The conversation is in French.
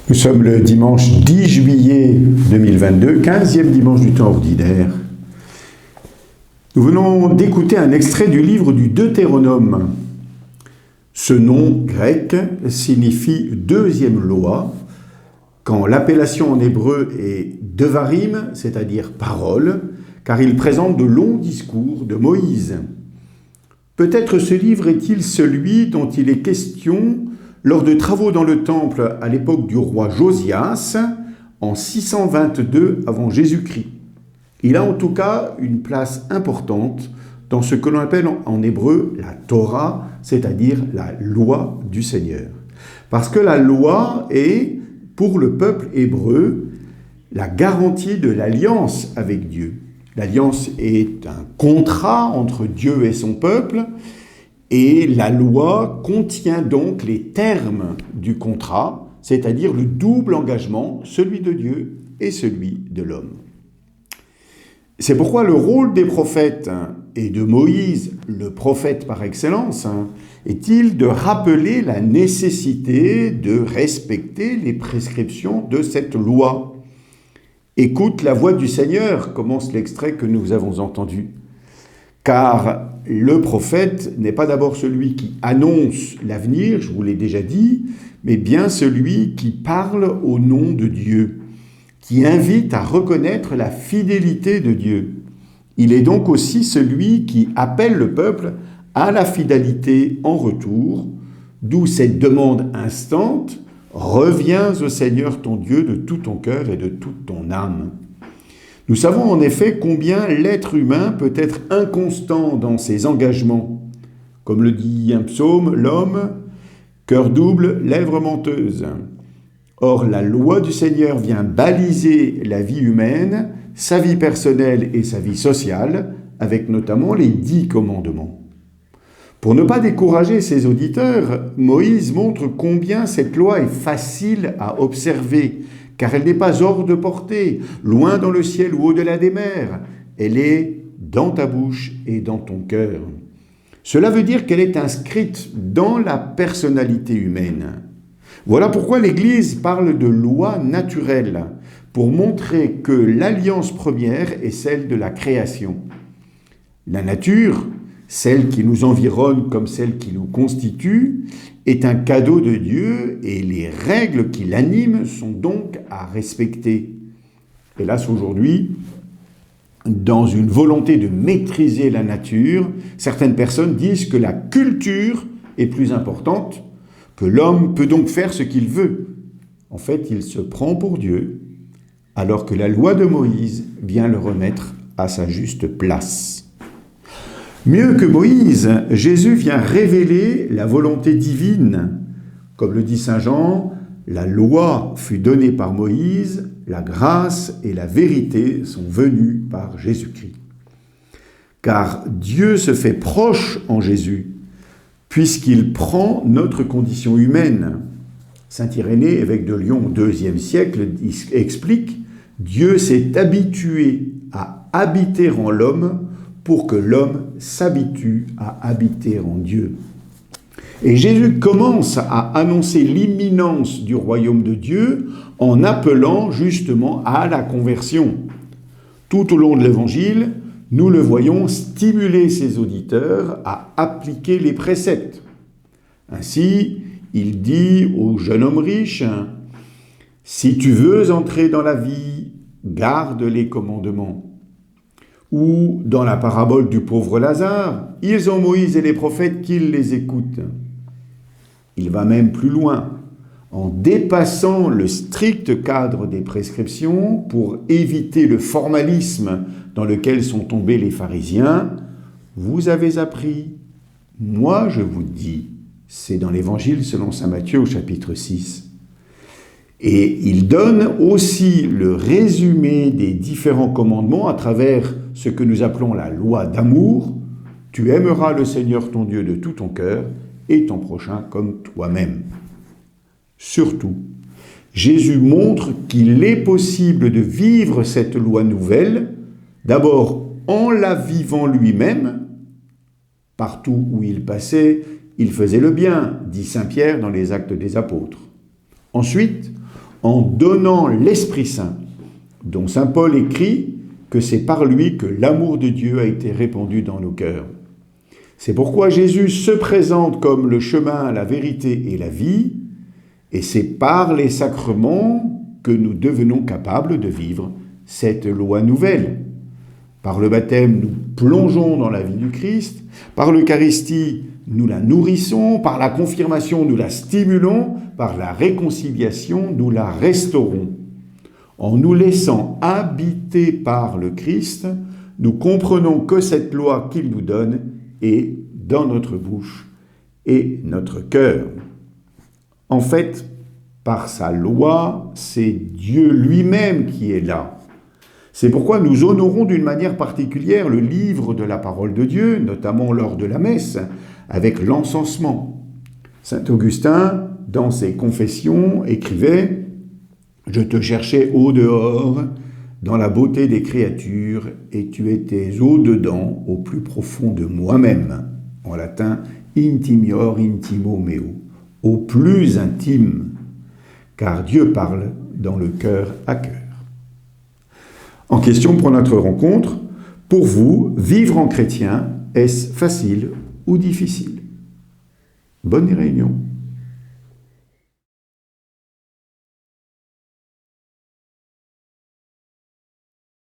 Nous sommes le dimanche 10 juillet 2022, 15e dimanche du temps ordinaire. Nous venons d'écouter un extrait du livre du Deutéronome. Ce nom grec signifie deuxième loi, quand l'appellation en hébreu est devarim, c'est-à-dire parole, car il présente de longs discours de Moïse. Peut-être ce livre est-il celui dont il est question lors de travaux dans le temple à l'époque du roi Josias, en 622 avant Jésus-Christ. Il a en tout cas une place importante dans ce que l'on appelle en hébreu la Torah, c'est-à-dire la loi du Seigneur. Parce que la loi est, pour le peuple hébreu, la garantie de l'alliance avec Dieu. L'alliance est un contrat entre Dieu et son peuple, et la loi contient donc les termes du contrat, c'est-à-dire le double engagement, celui de Dieu et celui de l'homme. C'est pourquoi le rôle des prophètes et de Moïse, le prophète par excellence, est-il de rappeler la nécessité de respecter les prescriptions de cette loi. Écoute la voix du Seigneur, commence l'extrait que nous avons entendu. Car le prophète n'est pas d'abord celui qui annonce l'avenir, je vous l'ai déjà dit, mais bien celui qui parle au nom de Dieu, qui invite à reconnaître la fidélité de Dieu. Il est donc aussi celui qui appelle le peuple à la fidélité en retour, d'où cette demande instante « Reviens au Seigneur ton Dieu de tout ton cœur et de toute ton âme ». Nous savons en effet combien l'être humain peut être inconstant dans ses engagements. Comme le dit un psaume, l'homme, cœur double, lèvres menteuses. Or, la loi du Seigneur vient baliser la vie humaine, sa vie personnelle et sa vie sociale, avec notamment les 10 commandements. Pour ne pas décourager ses auditeurs, Moïse montre combien cette loi est facile à observer, car elle n'est pas hors de portée, loin dans le ciel ou au-delà des mers. Elle est dans ta bouche et dans ton cœur. Cela veut dire qu'elle est inscrite dans la personnalité humaine. Voilà pourquoi l'Église parle de loi naturelle, pour montrer que l'alliance première est celle de la création. La nature, celle qui nous environne comme celle qui nous constitue, est un cadeau de Dieu et les règles qui l'animent sont donc à respecter. Hélas, aujourd'hui, dans une volonté de maîtriser la nature, certaines personnes disent que la culture est plus importante, que l'homme peut donc faire ce qu'il veut. En fait, il se prend pour Dieu, alors que la loi de Moïse vient le remettre à sa juste place. Mieux que Moïse, Jésus vient révéler la volonté divine. Comme le dit saint Jean, la loi fut donnée par Moïse, la grâce et la vérité sont venues par Jésus-Christ. Car Dieu se fait proche en Jésus, puisqu'il prend notre condition humaine. Saint Irénée, évêque de Lyon au IIe siècle, explique « Dieu s'est habitué à habiter en l'homme pour que l'homme s'habitue à habiter en Dieu. » Et Jésus commence à annoncer l'imminence du royaume de Dieu en appelant justement à la conversion. Tout au long de l'Évangile, nous le voyons stimuler ses auditeurs à appliquer les préceptes. Ainsi, il dit au jeune homme riche, « Si tu veux entrer dans la vie, garde les commandements. » Ou dans la parabole du pauvre Lazare, ils ont Moïse et les prophètes qu'ils les écoutent. Il va même plus loin, en dépassant le strict cadre des prescriptions pour éviter le formalisme dans lequel sont tombés les pharisiens. Vous avez appris, moi je vous dis, c'est dans l'Évangile selon saint Matthieu au chapitre 6. Et il donne aussi le résumé des différents commandements à travers ce que nous appelons la loi d'amour. Tu aimeras le Seigneur ton Dieu de tout ton cœur et ton prochain comme toi-même. Surtout, Jésus montre qu'il est possible de vivre cette loi nouvelle, d'abord en la vivant lui-même. Partout où il passait, il faisait le bien, dit saint Pierre dans les Actes des Apôtres. Ensuite, en donnant l'Esprit Saint, dont saint Paul écrit que c'est par lui que l'amour de Dieu a été répandu dans nos cœurs. C'est pourquoi Jésus se présente comme le chemin, la vérité et la vie, et c'est par les sacrements que nous devenons capables de vivre cette loi nouvelle. Par le baptême, nous plongeons dans la vie du Christ, par l'Eucharistie, nous la nourrissons, par la confirmation, nous la stimulons, par la réconciliation, nous la restaurons. En nous laissant habiter par le Christ, nous comprenons que cette loi qu'il nous donne est dans notre bouche et notre cœur. En fait, par sa loi, c'est Dieu lui-même qui est là. C'est pourquoi nous honorons d'une manière particulière le livre de la parole de Dieu, notamment lors de la messe, avec l'encensement. Saint Augustin, dans ses Confessions, écrivait « Je te cherchais au-dehors, dans la beauté des créatures, et tu étais au-dedans, au plus profond de moi-même. » En latin, « intimior intimo meo », au plus intime, car Dieu parle dans le cœur à cœur. En question pour notre rencontre, pour vous, vivre en chrétien, est-ce facile ou difficile? Bonne réunion.